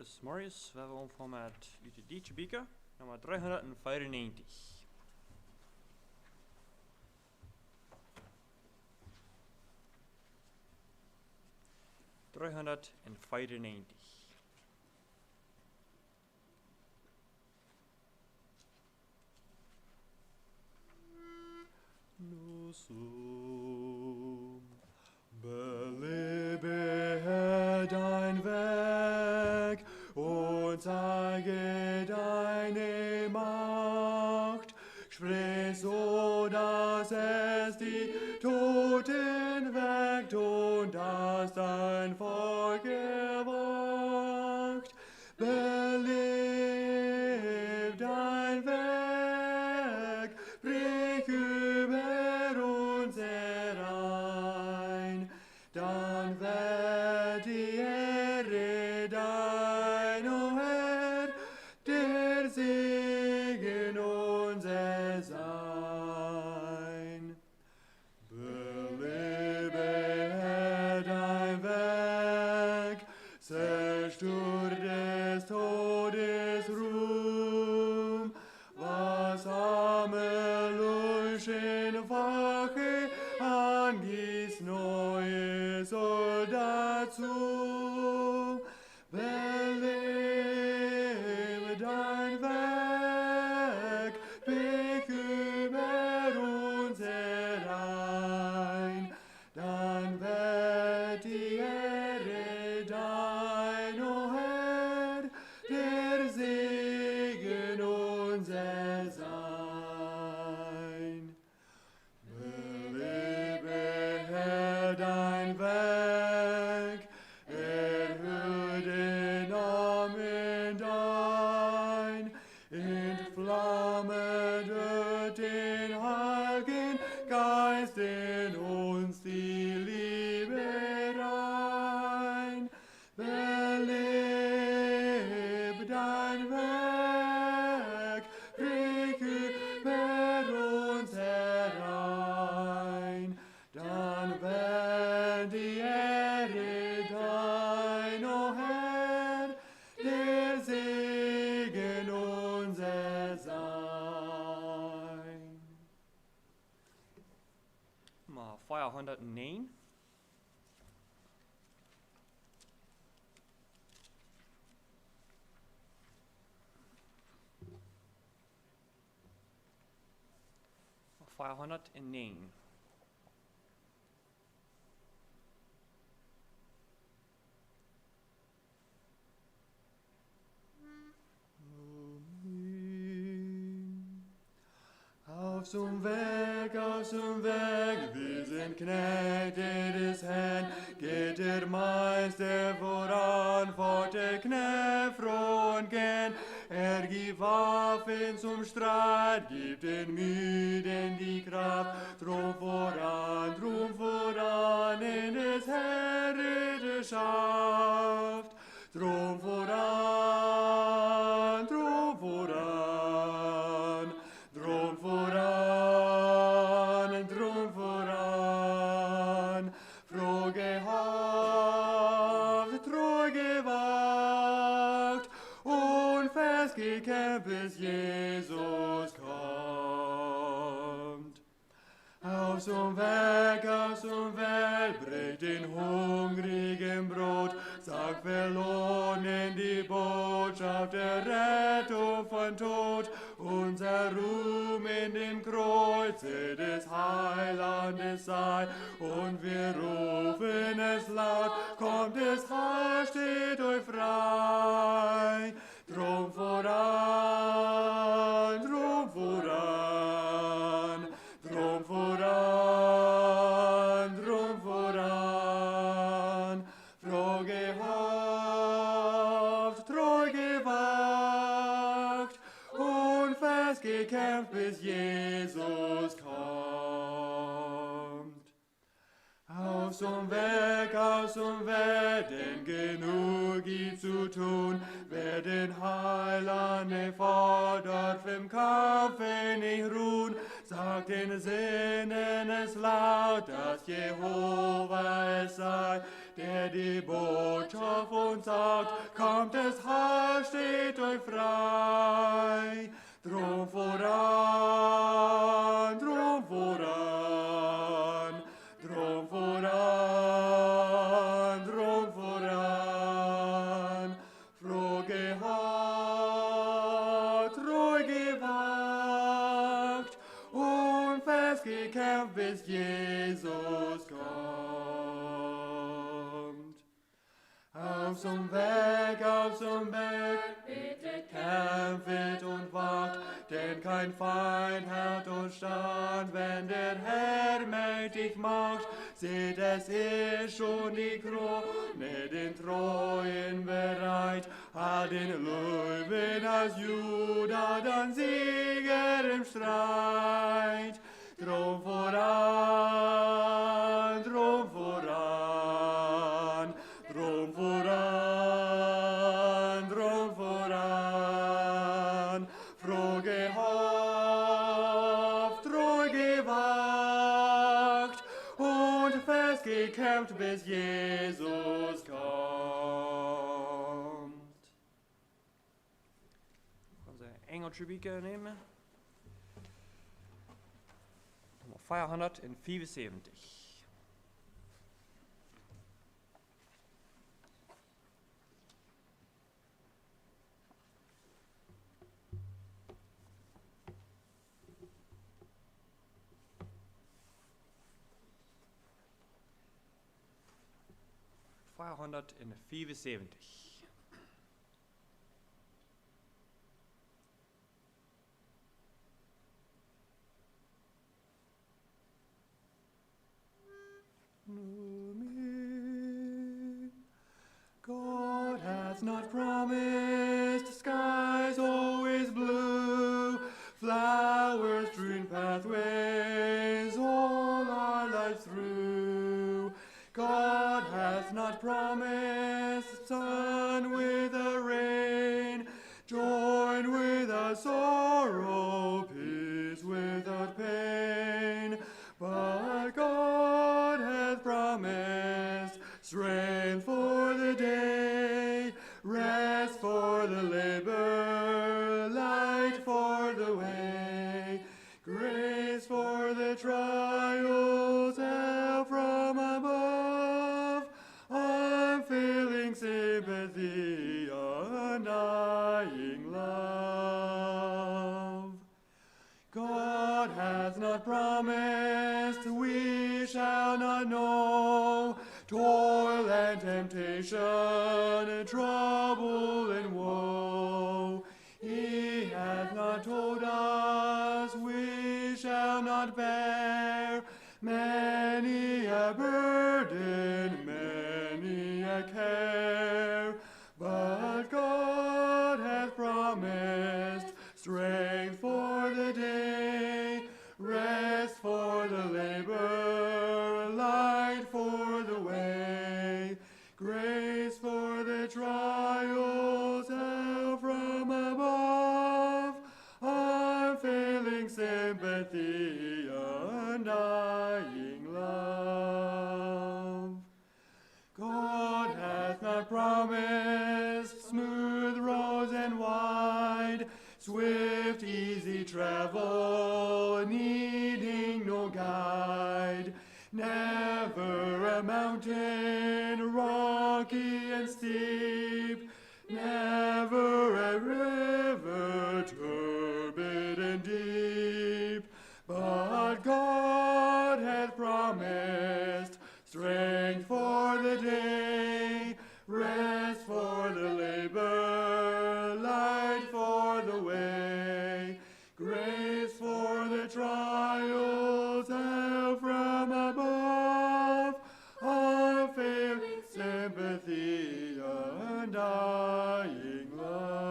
is Marius. We hebben format UTD Beaker, nummer 394. Belebe, Herr, dein Werk und zeige deine Macht. Sprich so, dass es die Toten weckt und dass dein Volk erwacht. Beleb dein Werk, brich über uns herein. Dann wird die Ehre dein, o Herr, der Segen unser sein. Belebe, Herr, dein Werk, zerstör des Todes Ruhm, was arme Luschen Wache angießt, neue soll dazu. Belebe dein Werk, brich über uns herein, dann wird die Ehre dein, o Herr, der Segen unser sein. Belebe, Herr, dein Werk, erhöhe den Namen dein, entflamme durch den Heiligen Geist in uns die Liebe rein. Belebe dein Werk, brich über uns herein, dann wird die Ehre dein, o Herr, der Segen unser sein. Maar 509. $509. Auf zum Weg, wir sind Knechte des Herrn, geht der Meister voran, fort der Knecht froh und gern. Er gibt Waffen zum Streit, gibt den Müden die Kraft, drum voran in des Herrn Ritterschaft. Drum voran, drum voran, drum voran, drum voran, froh gehabt, treu gewagt und fest gekämpft, bis Jesus kommt. Aus dem Weg, bricht den hungrigen Brot, sagt verloren die Botschaft der Rettung von Tod, unser Ruhm in dem Kreuze des Heilandes sei, und wir rufen es laut, kommt es Heil, steht euch frei. Drum voran, drum voran, drum voran, drum voran, froh gehabt, treu gewagt und fest gekämpft, bis Jesus kommt. Aus dem Weg, denn genug gibt zu tun, wer den Heiland fordert, im Kampfe nicht ruhen, sagt den Sinnen es laut, dass Jehova es sei, der die Botschaft uns sagt, kommt es Heil, steht euch frei. Drum voran, drum voran, drum voran, drum voran. Froh gehabt, treu gewagt und fest gekämpft, bis Jesus kommt. Auf zum Weg, betet, kämpft und wacht, denn kein Feind hält uns stand, wenn der Herr mächtig macht. Seht, es ist schon die Krone, den Treuen bereit, all den Löwen aus Juda, dann Sieger im Streit. Drum voran, drum voran, drum voran, drum voran. Froh gehofft, treu gewagt und fest gekämpft, bis Jesus kommt. Onze Engeltje bieken nemen. Nummer 475. God hath not promised skies always blue, flowers strewn pathways all our lives through. God hath not promised sun with a rain, joy without sorrow, peace without pain. But God hath promised strength for the day, rest for the labor, light for the way, grace for the trials, help from above, unfailing sympathy, undying love. God hath not promised we shall not know toil and temptation, trouble and woe. He hath not told us we shall not bear many a burden, many a care. But God hath promised strength for the day, rest for the labor, light for the way, grace for the trials, help from above, unfailing sympathy, undying love. God hath not promised smooth roads and wide, swift, easy travel, needing no guide. Never a mountain rocky and steep, never a river turbid and deep. But God hath promised strength for the day, rest for the labor, light for the way, grace for the trials, help from above, unfailing sympathy, undying love.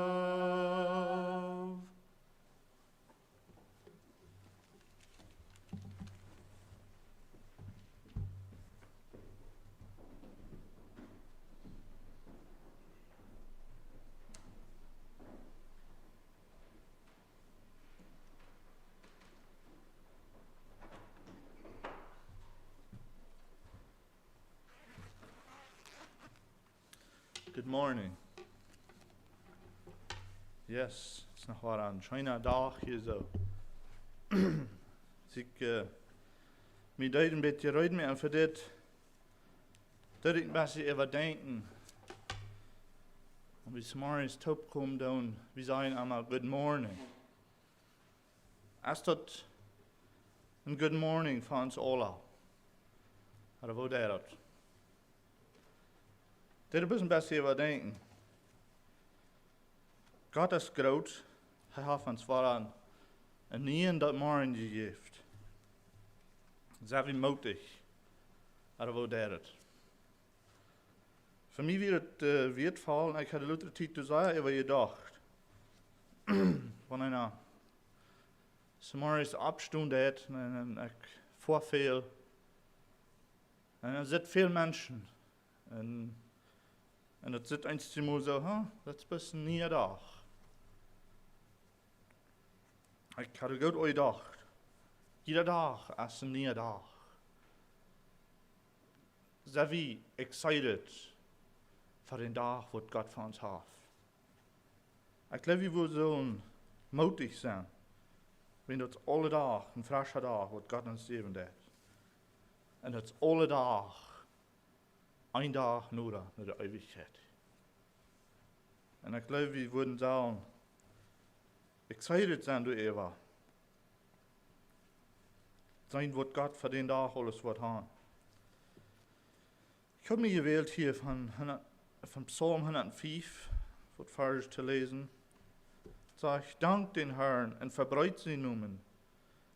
Good morning. Yes, het is nog wel een schöner dag hier zo. Dus ik me deed een beetje ruid mee en voor dit dat ik best even denken. En we 's morgens top komen doen, we zeggen allemaal good morning. Is dat een good morning van ons allen? Hadden we dat? Dit is een best even denken. God is groot, hij heeft ons vooraan een nieuw dat morgen gegeven. Zijn we moedig? Hadden we dat? Voor mij werd het weer vallen, ik had de latere tijd te zeggen over je dacht. Wanneer ik morgens opstond deed en ik voorveel. En er zitten veel mensen. En het zit eens zo, dat is best een nieuwe dag. Ik had het goed ooit gedacht. Iedere dag is een nieuwe dag. Zijn we excited voor de dag wat God voor ons heeft? Ik geloof we zullen moedig zijn. Want het is alle dag een frisse dag wat God ons gegeven heeft. En het is alle dag een dag nodig naar de eeuwigheid. En ik geloof we worden zullen excited zijn door Eva. Zijn wat God voor den dag alles wat aan. Ik heb me gewählt hier van Psalm 105, wat Vers te lezen. Sagt, dank den Herrn en verbreid zijn noemen.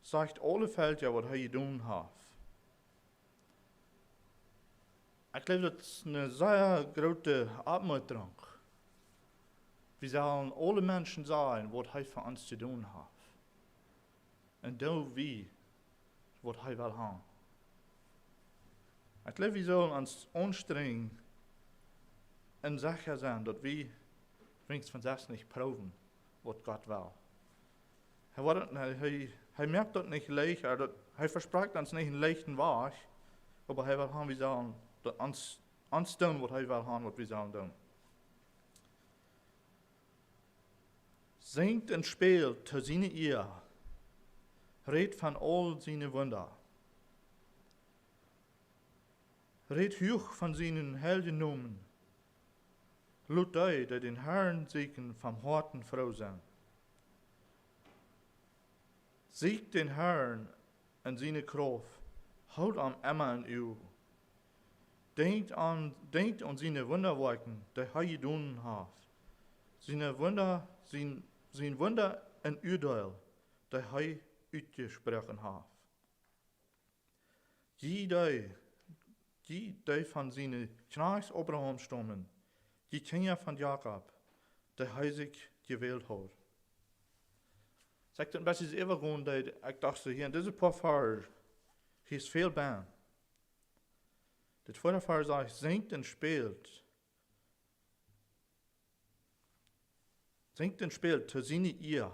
Sagt alle Veldja wat hij gedaan heeft. Ik geloof dat het een zeer grote opmuntering. We zullen alle mensen zijn wat hij voor ons te doen heeft. En doen we wat hij wil hebben. Ik geloof we zullen ons aanstrengen en zeker zijn dat we wenigstens van zelfs niet proeven wat God wil. Hij merkt dat niet leeg, hij verspreekt ons niet een leichte weg, maar hij wil hebben, we zullen ons doen wat hij wil hebben, wat we zullen doen. Zingt en speelt te zijn eer, redt van al zijn wunder. Redt hoog van zijn heldennomen. Laat hij dat den Herrn zegen van harten vrouw zijn. Ziegt den Herrn en zijn kracht, houd aan Emma en u. Denkt aan zijn wonderwerken, die hij gedaan heeft. Zijn wunder en oordeel, die hij uitgesproken heeft. Die van zijn knechts Abraham stammen, die Kinder van Jacob, die hij zich gewählt hat. Zegt een beetje even gewoon dat ik dacht hier, in deze paar vers, hier is veel bij. Dit vorige vers zegt, zingt en speelt. Zingt en speelt te zijn eer.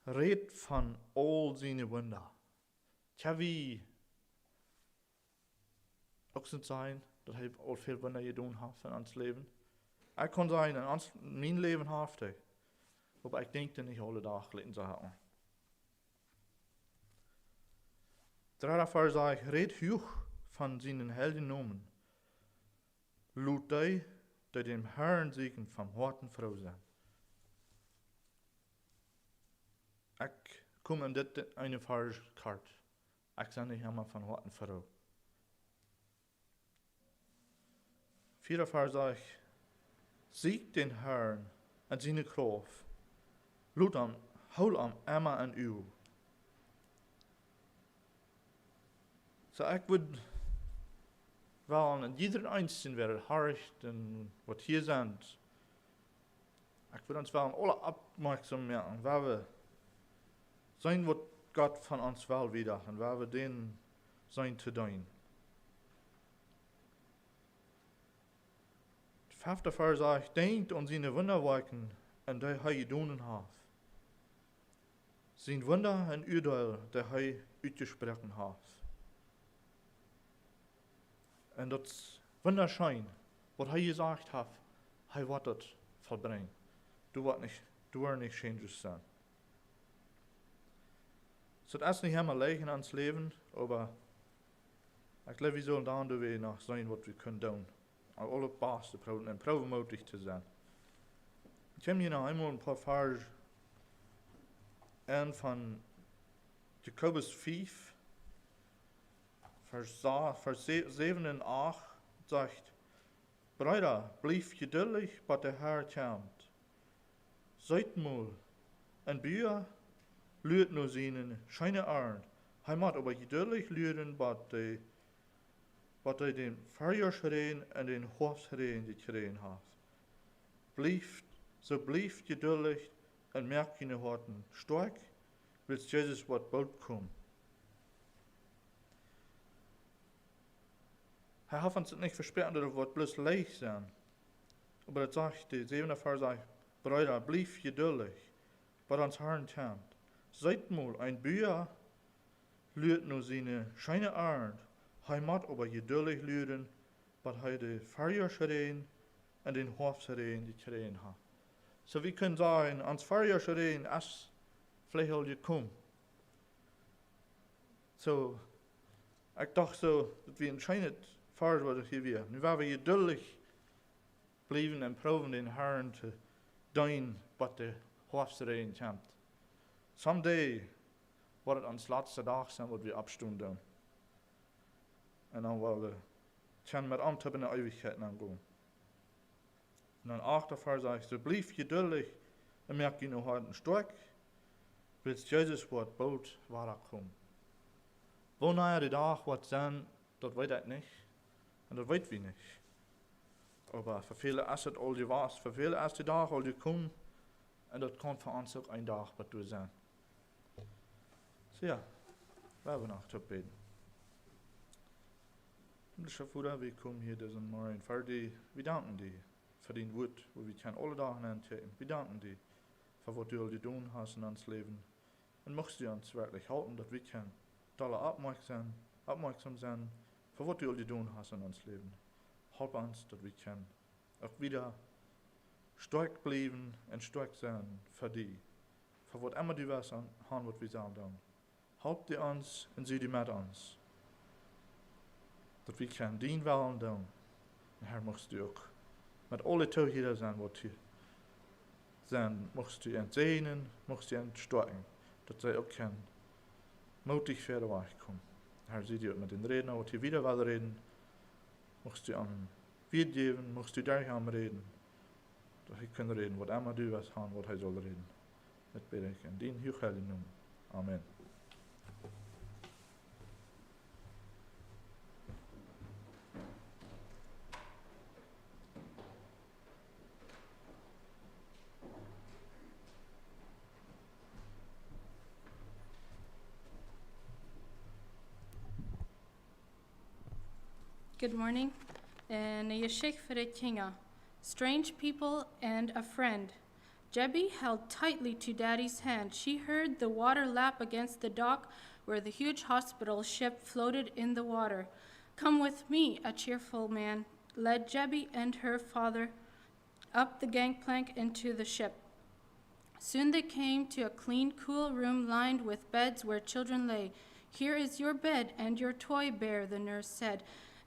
Redt van al zijn wunder. Tja, wie ook zijn dat hij al veel wunder gedaan heeft in ons leven. Ik kan zeggen, in mijn leven heeft hij. Maar ik denk dat niet alle dagen geleden te hebben. Daarvoor zeg ik, red hoog van zijn heldennomen. Laat hij dat dem Herrn zegen van harten vrouw zijn. Ik kom in dit een vers kort. Ik zeg niet helemaal van harten vrouw. Vierde vers zeg ik, ziek den Herrn en zijn kracht. Hou aan Emma en u. So ik wil wel in ieder einzelne weer hard en wat hier zijn. Ik wil ons wel alle opmerkzaam maken, waar we zijn wat God van ons wil wieder en waar we den zijn te doen. Het vijfde vers zegt, denkt aan zijn wonderwerken en die hij gedaan heeft. Zijn wunder en oordeel die hij uitgesproken heeft. En dat is wunderschön, wat hij gezegd heeft, hij wordt het volbrengen. Du er niet changes zijn. So, het is niet helemaal leeg in ons leven, maar ik geloof we zullen dan doen we nog zijn wat we kunnen doen. Om alle baas te proberen en promotig te zijn. Ik heb hier nog eenmaal een paar vers en van Jacobus 5, vers 7 en 8 zegt, Brüder, blijf geduldig, wat de Heer komt. Zijt moe en buur, luurt nu zijn schijne arend. Hij moet aber geduldig luren, wat hij den verjaarsgereden en den hoofdsgereden die gereden heeft. Blijf geduldig en merk je harten sterk, bis Jezus wat bald komt. Hij heeft ons niet versprochen, dat het wordt bloß leeg zijn. Maar het zegt, de 7e vers zegt, Brüder, blijf geduldig, wat ons Herrn komt. Zijt moe, ein Buur luurt nu zijn schijne arend. Hij moet aber geduldig luren, wat hij de verjaarsgereden en den hoofdsgereden die gereden heeft. So we kunnen zeggen, ons verjaarsgereden is vielleicht al gekomen. So, ik dacht zo, dat we een schijne vers worden hier weer. Nu waar we geduldig blijven en proeven den Herrn te doen, wat de hoofdsgereden komt. Someday wordt het ons laatste dag zijn wat we opstoen doen. En dan willen we gaan met ambt in de eeuwigheid aangaan. En dan achter vers zegt ze, blijf geduldig en merk je nog harten sterk, bis Jezus wordt bald wederkomen. Wanneer de dag wordt zijn, dat weet ik niet. En dat weten we niet. Maar voor velen is het al geweest, voor velen is de dag al gekomen. En dat kan voor ons ook een dag wat we zijn. So ja, we hebben nog te beden. Himmlischer Vater, we komen hier deze morgen voor die, we danken die voor die woord, waar we kan alle dagen aantekenen. We danken die voor wat du al gedaan hast in ons leven. En mocht du ons werkelijk houden, dat we kan tolle opmerksam zijn voor wat du al gedaan hast in ons leven. Help ons, dat we kan ook wieder sterk blijven en sterk zijn voor die. Voor wat immer du was aan wat we zullen doen. Help die ons en zie die met ons. Dat we kan dien willen doen. En Herr, mocht u ook met alle toehielen zijn wat je zijn, mocht u hen zegenen, mocht u hen sterken. Dat zij ook kan moedig verder wegkomen. Herr, zie je ook met den reden, wat je wieder wil reden. Mocht u aan weergeven, mocht u daar gaan reden. Dat hij kan reden, wat immer du was gaan, wat hij zal reden. Met bid ik en dien heel heilig noemen. Amen. Good morning. And Yeshik Feretinga. Strange people and a friend. Jebby held tightly to Daddy's hand. She heard the water lap against the dock where the huge hospital ship floated in the water. Come with me, a cheerful man led Jebby and her father up the gangplank into the ship. Soon they came to a clean, cool room lined with beds where children lay. Here is your bed and your toy bear, the nurse said.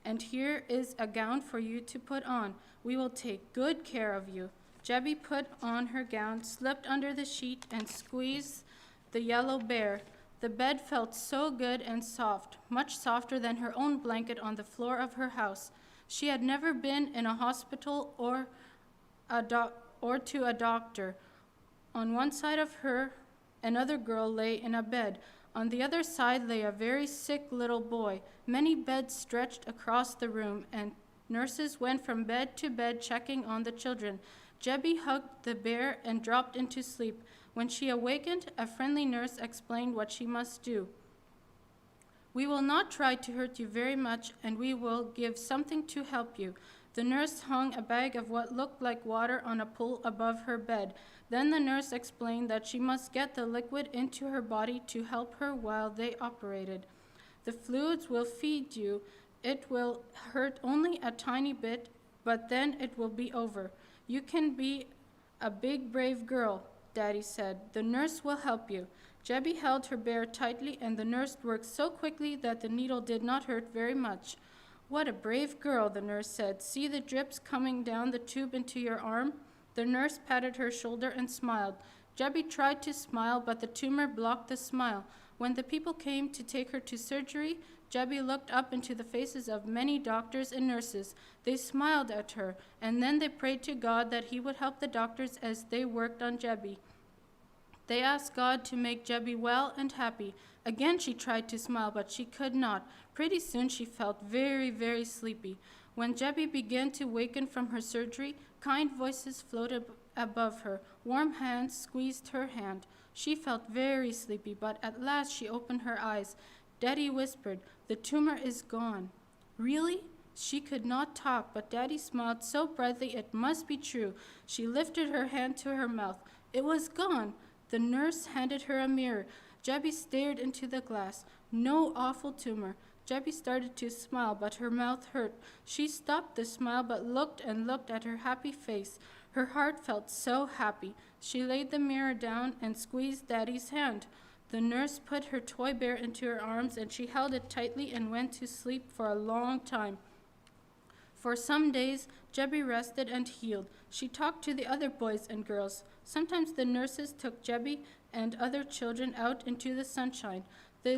And here is a gown for you to put on. We will take good care of you. Jebby put on her gown, slipped under the sheet, and squeezed the yellow bear. The bed felt so good and soft, much softer than her own blanket on the floor of her house. She had never been in a hospital or to a doctor. On one side of her, another girl lay in a bed. On the other side lay a very sick little boy. Many beds stretched across the room, and nurses went from bed to bed checking on the children. Jebby hugged the bear and dropped into sleep. When she awakened, a friendly nurse explained what she must do. We will not try to hurt you very much, and we will give something to help you. The nurse hung a bag of what looked like water on a pole above her bed. Then the nurse explained that she must get the liquid into her body to help her while they operated. The fluids will feed you. It will hurt only a tiny bit, but then it will be over. You can be a big, brave girl, Daddy said. The nurse will help you. Jebby held her bear tightly, and the nurse worked so quickly that the needle did not hurt very much. What a brave girl, the nurse said. See the drips coming down the tube into your arm? The nurse patted her shoulder and smiled. Jebby tried to smile, but the tumor blocked the smile. When the people came to take her to surgery, Jebby looked up into the faces of many doctors and nurses. They smiled at her, and then they prayed to God that he would help the doctors as they worked on Jebby. They asked God to make Jebby well and happy. Again she tried to smile, but she could not. Pretty soon she felt very, very sleepy. When Jebby began to waken from her surgery, kind voices floated above her. Warm hands squeezed her hand. She felt very sleepy, but at last she opened her eyes. Daddy whispered, "The tumor is gone." Really? She could not talk, but Daddy smiled so brightly it must be true. She lifted her hand to her mouth. It was gone. The nurse handed her a mirror. Jebby stared into the glass. No awful tumor. Jebby started to smile, but her mouth hurt. She stopped the smile, but looked and looked at her happy face. Her heart felt so happy. She laid the mirror down and squeezed Daddy's hand. The nurse put her toy bear into her arms, and she held it tightly and went to sleep for a long time. For some days, Jebby rested and healed. She talked to the other boys and girls. Sometimes the nurses took Jebby and other children out into the sunshine. They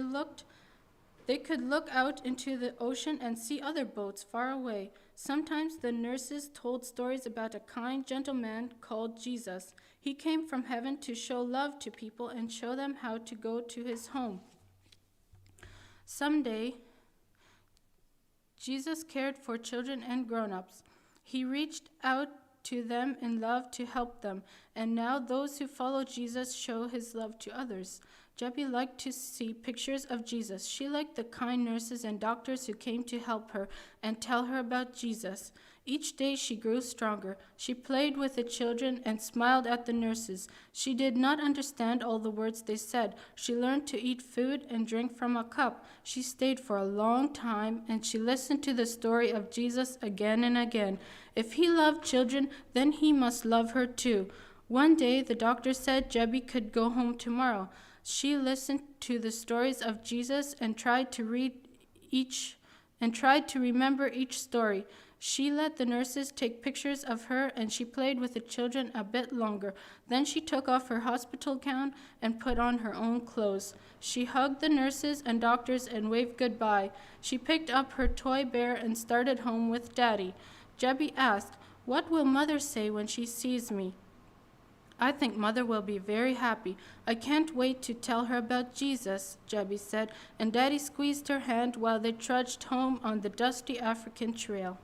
could look out into the ocean and see other boats far away. Sometimes the nurses told stories about a kind, gentle man called Jesus. He came from heaven to show love to people and show them how to go to his home. Someday, Jesus cared for children and grown-ups. He reached out to them in love to help them, and now those who follow Jesus show his love to others. Jebby liked to see pictures of Jesus. She liked the kind nurses and doctors who came to help her and tell her about Jesus. Each day she grew stronger. She played with the children and smiled at the nurses. She did not understand all the words they said. She learned to eat food and drink from a cup. She stayed for a long time, and she listened to the story of Jesus again and again. If he loved children, then he must love her too. One day the doctor said Jebby could go home tomorrow. She listened to the stories of Jesus and tried to remember each story. She let the nurses take pictures of her, and she played with the children a bit longer. Then she took off her hospital gown and put on her own clothes. She hugged the nurses and doctors and waved goodbye. She picked up her toy bear and started home with Daddy. Jebby asked, "What will Mother say when she sees me?" "I think Mother will be very happy. I can't wait to tell her about Jesus," Jebby said, and Daddy squeezed her hand while they trudged home on the dusty African trail.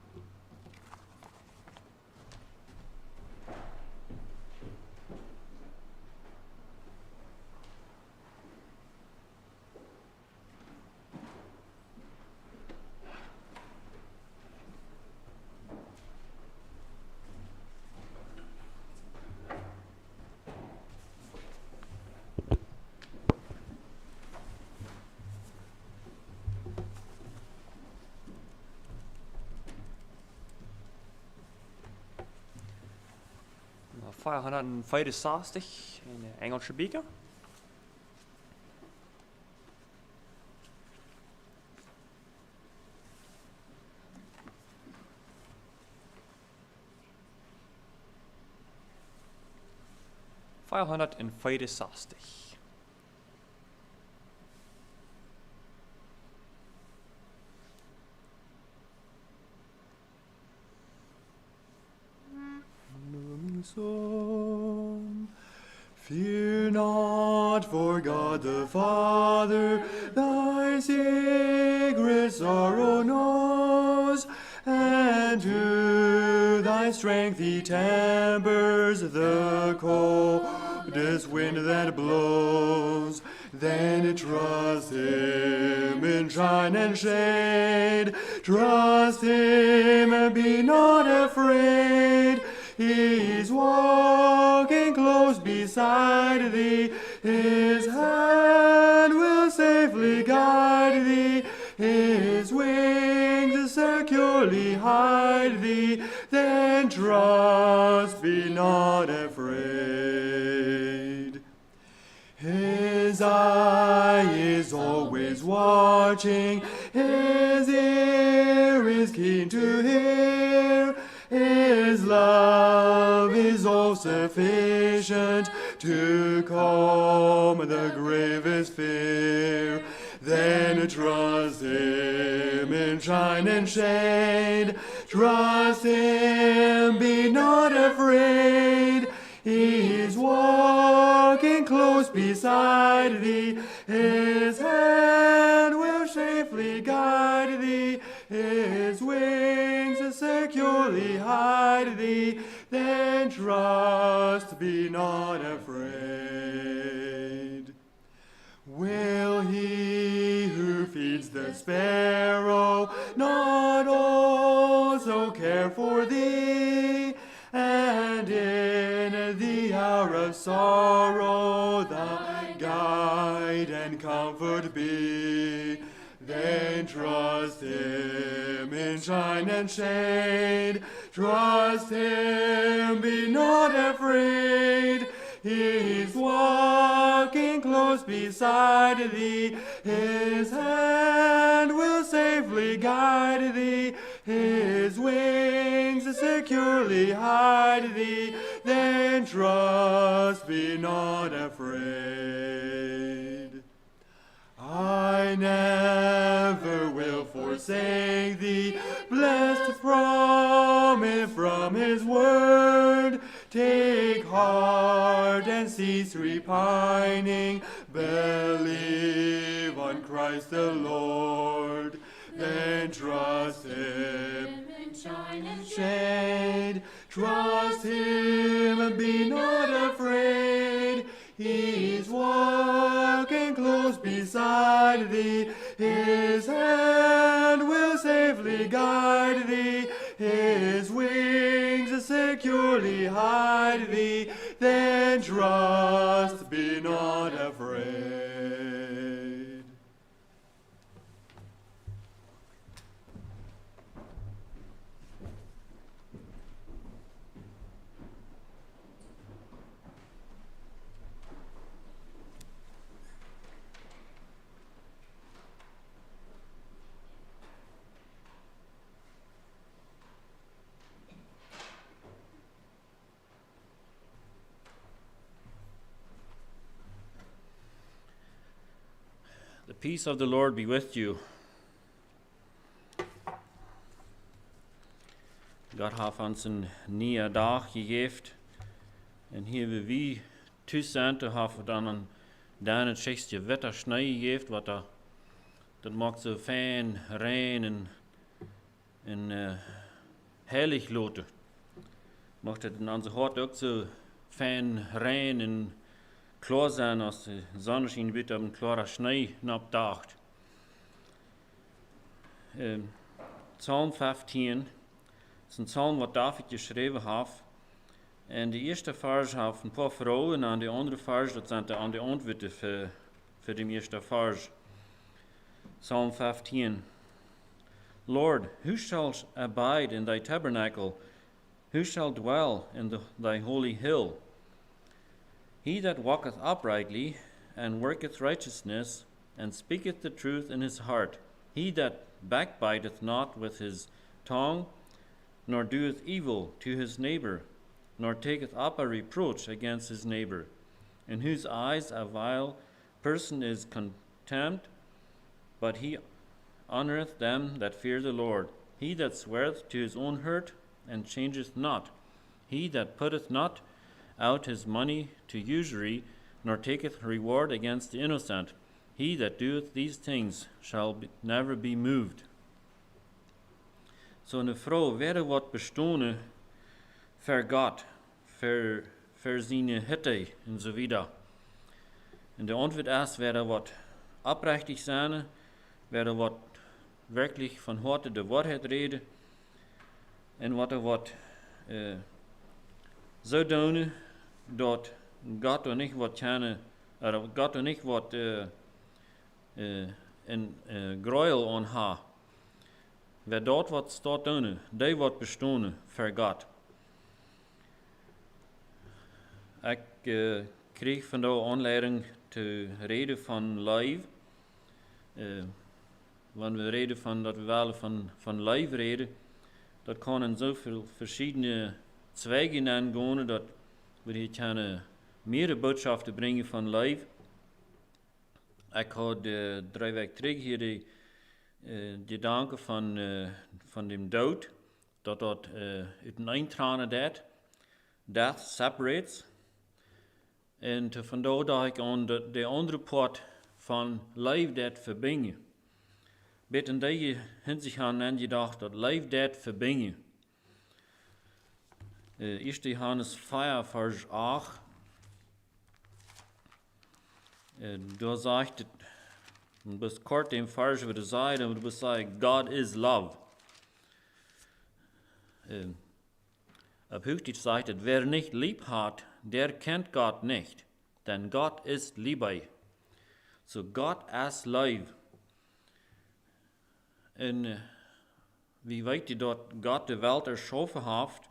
Nummer 565 in Engelse beaker. Song. Fear not, for God the Father thy secret sorrow knows, and to thy strength he tempers the coldest wind that blows. Then trust him in shine and shade, trust him, be not afraid. He's walking close beside thee, his hand will safely guide thee, his wings securely hide thee. trust, be not afraid. His eye is always watching, his ear is keen to hear, his love is all sufficient to calm the gravest fear. Then trust him in shine and shade, trust him, be not afraid. He is walking close beside thee, his hand will safely guide thee, his wings securely hide thee. Then trust, be not afraid. Will he who feeds the sparrow not also care for thee, and in the hour of sorrow thy guide and comfort be? Then trust him in shine and shade, trust him, be not afraid. He's walking close beside thee, his hand will safely guide thee, his wings securely hide thee. Then trust, be not afraid. I never will forsake thee, blessed promise from his word. Take heart and cease repining, believe on Christ the Lord. Then trust him in shine and shade, trust him and be not afraid. He's walking close beside thee, his hand will safely guide thee, his wings securely hide thee. Then trust, be not afraid. The peace of the Lord be with you. God heeft ons een nieuwe dag gegeven. En hier we wie toestaan hebben dan een dan het schichtje wetter snij geeft, wat dat maakt zo fijn, rein en heilig loten. Macht het in onze hart ook zo fijn, rein en klar zijn als de zonneschijn wordt op een klare snij napdacht. Psalm 15 is een psalm wat David geschreven heeft. En de eerste vers heeft een paar vrouwen en de andere vers dat zijn de antwoorden voor de eerste vers. Psalm 15. Lord, who shall abide in thy tabernacle? Who shall dwell in thy holy hill? He that walketh uprightly, and worketh righteousness, and speaketh the truth in his heart, he that backbiteth not with his tongue, nor doeth evil to his neighbor, nor taketh up a reproach against his neighbor, in whose eyes a vile person is contemned, but he honoureth them that fear the Lord. He that sweareth to his own hurt, and changeth not, he that putteth not out his money to usury, nor taketh reward against the innocent. He that doeth these things shall never be moved. Zo'n vrouw werden wat bestonen voor God, voor zijn hitte en zo wieder. En de antwoord is, werden wat oprechtig zijn, werden wat wirklich van harte de waarheid reden, en wat zo doen, dat God er niet wat kennen, God er niet wat een gruil aan ha. Wer dort wat staat doen, die wat bestonen voor God. Ik kreeg vandaag aanleiding te reden van live. Wanneer we reden van dat we willen van live reden, dat kan in zoveel verschillende Zweigen aangaan, dat we hier kunnen meerdere boodschappen brengen van live. Ik had 3 weken terug hier de gedanken van dem dood, dat uit een eintranen deed. Death separates. En vandaar dacht ik aan de andere part van live dat verbinden. Met in deze hinsicht aan gedacht dat live dat verbinden. 1. Johannes 4, vers 8. Da sagt het, du bist kort dem Vers über die Seite, und du bist sagen, God is love. Auf Hochdeutsch sagt es, wer nicht lieb hat, der kennt Gott nicht, denn Gott ist Liebe. So Gott ist Liebe. Und wie weet je dat Gott die Welt erschaffen hat?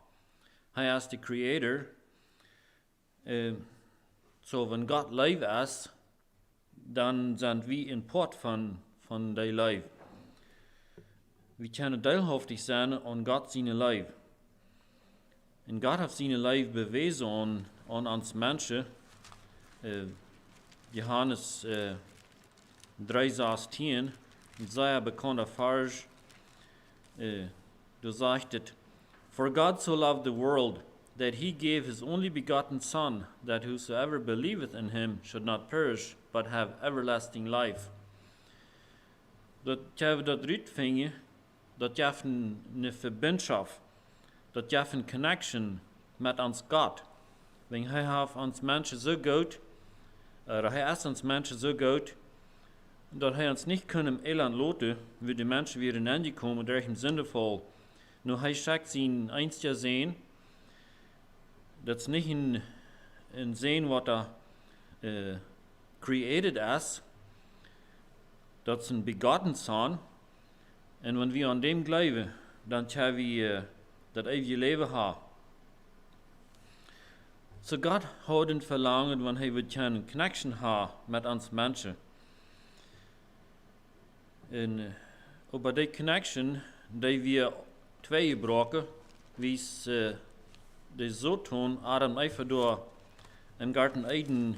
Hij is de Creator. So wenn Gott Liebe ist, dann sind wir in Port von der Liebe. Wir können teilhaftig sein an Gott seine Liebe. Und Gott hat seine Liebe bewiesen an uns Menschen. Johannes 3,16, ein sehr bekannter Vers. Da sagt es, For God so loved the world, that he gave his only begotten Son, that whosoever believeth in him should not perish, but have everlasting life. Dat je dat uitvingen, dat je een verbindschap, dat je een connection met ons God. Want hij heeft ons mensen zo goed, hij is ons mensen zo goed, dat hij ons niet kunnen eland laten, wie de mensen weer in einde komen door hem zindeval. Nu hij schickt zijn einziger Zoon, dat is niet een Zoon wat created is, dat is een begotten Zoon. En wanneer we aan dem geloven, dan kunnen we dat eeuwige leven hebben. So God hat een verlangen, wanneer we een connection hebben met ons mensen. En over die connection, die we twee gebruiken, wie de Satan Adam einfach door im Garten Eden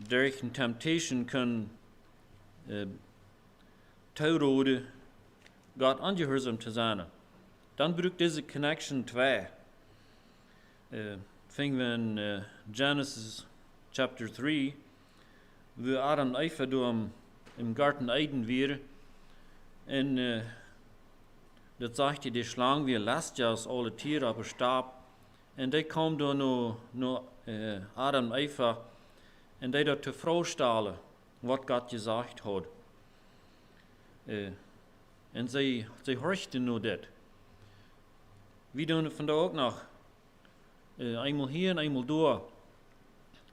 durch eine Temptation können teilrode Gott ungehorsam zu sein. Dann braucht diese Connection zwei. Fingen wir in Genesis chapter 3, wo Adam einfach door im Garten Eden weer. En dat zegt hij, de slang weer last ja als alle Tiere op stab. En die kwam door naar Adam en Eva. En die dat te vrouw stellen, wat God gezegd had. En zij horchten naar dit. We doen het vandaag ook nog. Eenmaal hier en eenmaal door.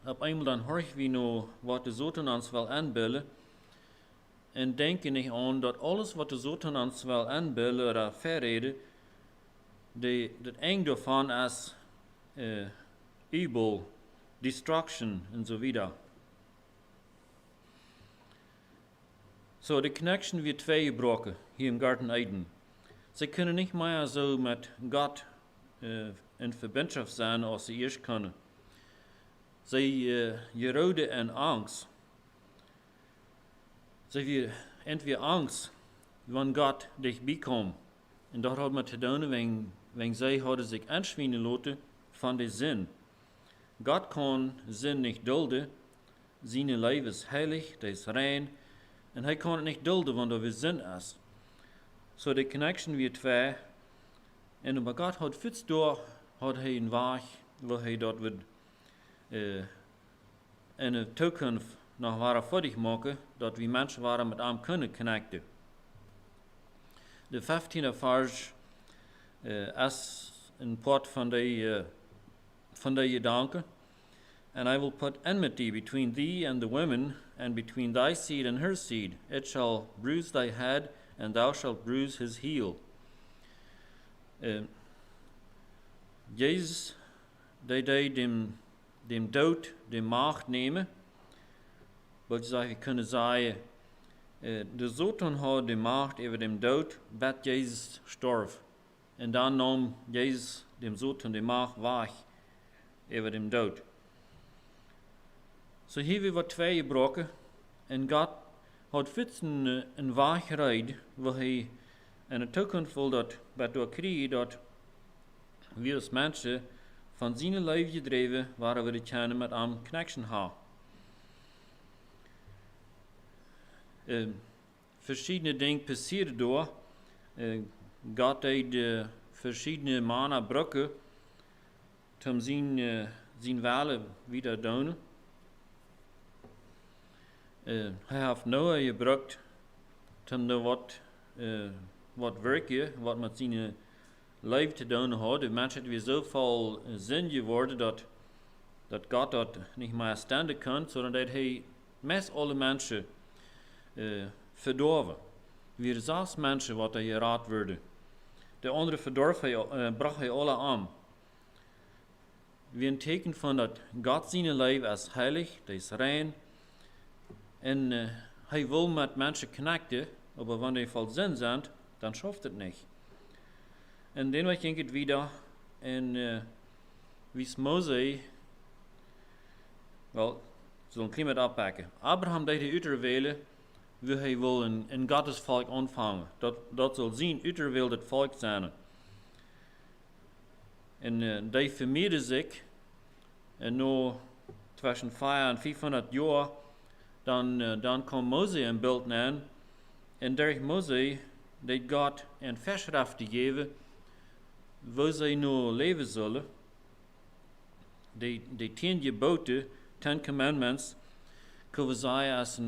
Op eenmaal dan horchen we naar wat de Satan ons wil aanbellen. En denken niet aan dat alles wat de Satan ons wil aanbellen of verreden, dat eng daarvan is evil, destruction en zo verder. So, de connection wird twee gebroken hier im Garten Eden. Ze kunnen niet meer zo met God in verbinding zijn als ze eerst kunnen. Ze geroden in angst. Ze weer entweder angst, wanneer God dichtbij komt. En dat had met te doen, wanneer zij hadden zich aanschwijnen laten van de zin. God kan zin niet dulden. Zijn leven is heilig, dat is rein. En hij kan het niet dulden, want er weer zin is. So de connection weer twee. En omdat God had fiets door, had hij een weg, waar hij dat wil in de toekomst nog waarachtig maken, dat we mensen waren met hem kunnen connecten. De 15e vers is een part van de gedanken. And I will put enmity between thee and the woman, and between thy seed and her seed. It shall bruise thy head, and thou shalt bruise his heel. Jezus die dem dood de macht nemen. Wat je kunnen zeggen, de Satan had de macht over dem dood, dat Jezus storf. En dan nam Jezus dem Satan de macht weg over dem dood. Zo hebben we wat twee gebroken. En God had fit een weg gereid, waar hij in de toekomst wil dat door krijgen dat we als mensen van zijn leven gedreven waren we de kunnen met hem connection hebben. Verschillende dingen passeren door. God heeft verschillende mannen gebruikt om zijn wellen weer te doen. Hij heeft Noah gebruikt om wat werken, wat met zijn leven te doen had. De mensen hebben zoveel zin geworden dat God dat niet meer standen kan, zodat hij met alle mensen verdorven. Weer 6 mensen wat er geraad werden. De andere bracht hij alle aan. Wie een teken van dat God zijn leven als heilig, dat is rein. En hij wil met mensen connecten, maar wanneer hij vol zin zijn, dan schaft het niet. En dan ging het weer, en wie is Mozes, wel, zullen we het afpakken. Abraham deed hij uiterwelen, wie hij wil een Gottes volk ontvangen. Dat zal zien, uiterweel het volk zijn. En die vermeerde zich, en nu tussen 400 en 500 jaar, dan kwam Mozes in beeld aan. En door Mozes deed God een verschrift te geven, waar zij nu leven zullen. Die 10 geboden, 10 commandments, kunnen we zeggen als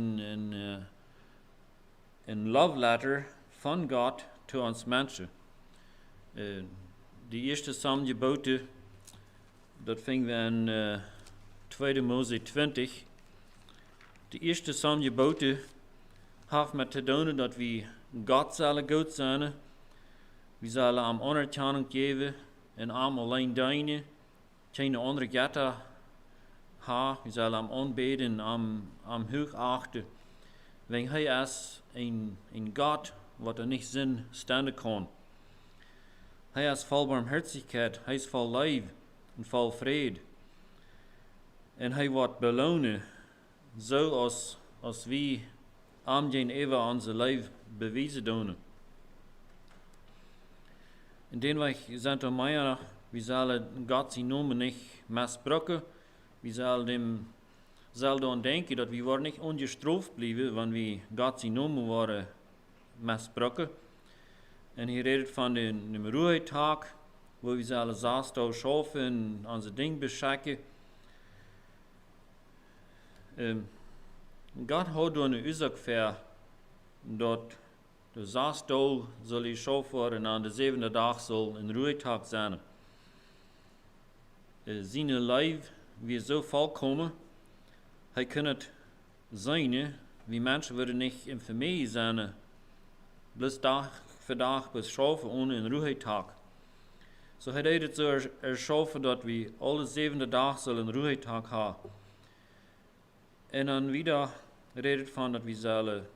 een love letter van God to ons mensen. De eerste 7 geboden, dat vingen we in 2 Mose 20. De eerste 7 geboden heeft met te doen dat we God zullen goed zijn. We zullen hem ondertjaning geven en hem alleen dienen. Geen andere gaten ha, we zullen hem aanbeden en hem hoog achten. Want hij is een God wat er niet zin standen kan. Hij is vol barmhartigheid, hij is vol lief en vol vrede. En hij wordt belonen, zoals we hem geen even onze leven bewijzen doen. En dan wij zijn er mij, we zullen God zijn naam niet misbruiken. We zullen dan denken dat we niet ongestraft blijven, wanneer we God zijn naam worden misbruiken. En hier redt van de Ruhetag, waar we zullen 6 dagen schaffen en onze dingen beschikken. God houdt door een uurzaak ver, dat de 6 dagen zal hij schaffen worden en aan de 7e dag zal een Ruhetag zijn. Zijn leven weer zo volkomen, hij kan het zijn, wie mensen worden niet in familie zijn, bloos dag voor dag beschaffen ohne een Ruhetag. Zo hij deed het zo erschaffen dat we alle 7e dag zullen een Ruhetag hebben. En dan wieder redet van dat we zullen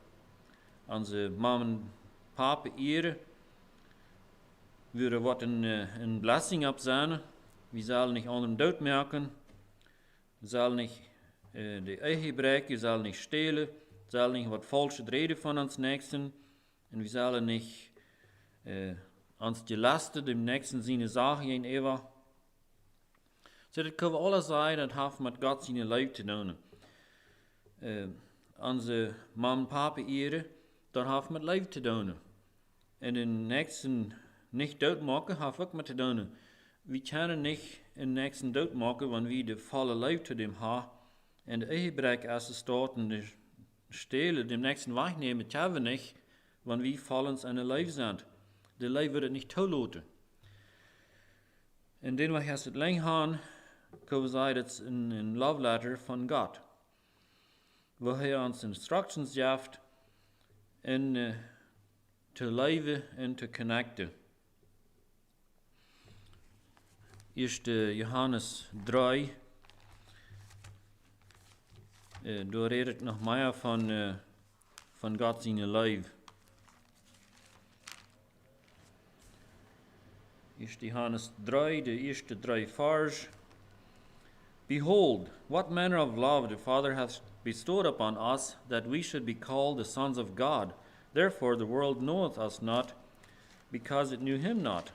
onze mama en papa eren. We wat een blessing op zijn. We zullen niet anderen dood maken. We zullen niet de eigen gebruiken. We zullen niet stelen. We zullen niet wat falsche reden van ons nächsten. En we zullen niet ons gelasten dem nächsten zijn zaken in eeuwig. So dat kunnen we alle zeggen, dat heeft met God zijn leven te doen. Onze mama en papa eren, dat heeft met leven te doen. En de nächsten niet doodmaken, heeft ook met te doen. We kunnen niet een nächsten doodmaken, wanneer we de volle leven te dem hebben. En de echtgebruik als de staat en de stelen, dem nächsten wegnemen, kunnen we niet, wanneer we vollends in de leven zijn. De leven wordt het niet toelaten. En dan als het lang gaan, kunnen we zeggen, dat is een love letter van God. Waar hij ons instructions geeft en te leven en te connecten. 1. Johannes 3. Da redet noch mehr von Gott seine Leib. 1. Johannes 3, de eerste 3 vers. Behold, what manner of love the Father hath bestowed upon us, that we should be called the sons of God. Therefore the world knoweth us not, because it knew him not.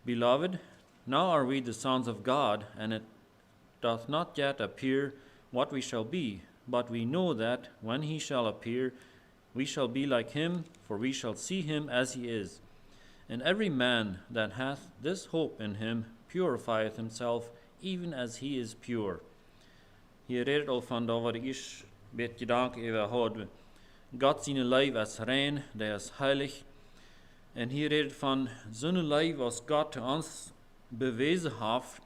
Beloved, now are we the sons of God, and it doth not yet appear what we shall be, but we know that when he shall appear, we shall be like him, for we shall see him as he is. And every man that hath this hope in him purifieth himself, even as he is pure. Hier redet al van dat wat ik eerst met gedanken even had. God zijn lijf als rein, der is heilig. En hier redet van zijn lijf als God ons bewezen heeft,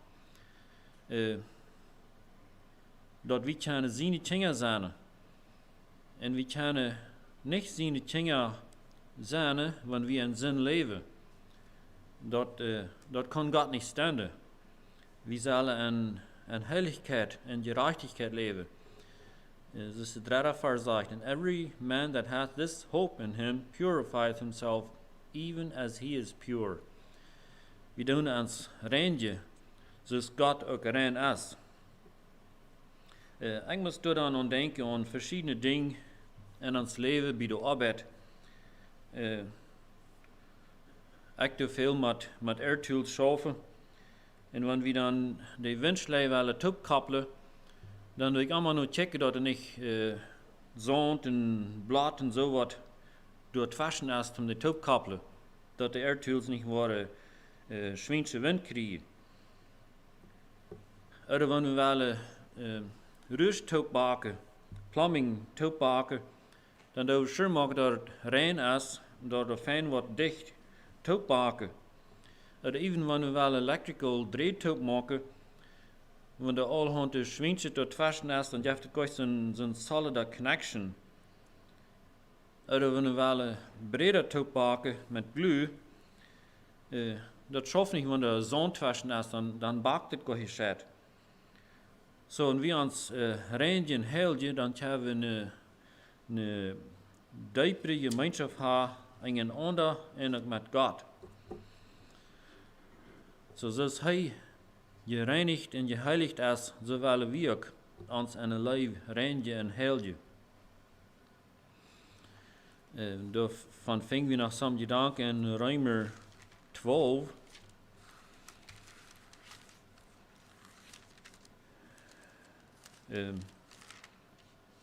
dat we kunnen zijn dingen zijn. En we kunnen niet zijn dingen zijn, wanneer we in zin leven. Dat kan God niet standen. We zullen in heiligheid en gerechtigheid leven. This is the derde vers zegt, and every man that hath this hope in him purifieth himself, even as he is pure. We doen ons reintje, zoals God ook rein is. Ik moest dan aan denken aan verschillende dingen in ons leven bij de arbeid. Ik doe veel met airtools schaffen. En wanneer we dan de windschlei willen opkoppelen, dan doe ik allemaal nog checken dat er niet zand en blad en zo wat door het waschen is om de opkoppelen. Dat de airtools niet worden schwinse wind krijgen. Of wanneer we willen rust maken, plumbing maken, dan doe we sure maken dat het rein is, dat de fijn wordt dicht maken. Of even wanneer we wel electrical draad maken, wanneer de al de schwinse tot waschen is, dan heeft het gleich zo'n solide connection. Of wanneer we wel breder maken met glue, dat schafft nicht, wenn der Sand waschen ist, dann bakt het gleich schät. So, und wir uns reinigen, helden, dann haben wir eine diepere Gemeinschaft haben, einander und mit Gott. So, dass hij gereinigt en geheiligd is, so willen wir ook ons in een leven reinigen en helden. Daarvan vingen we nog some gedanken in Römer 12.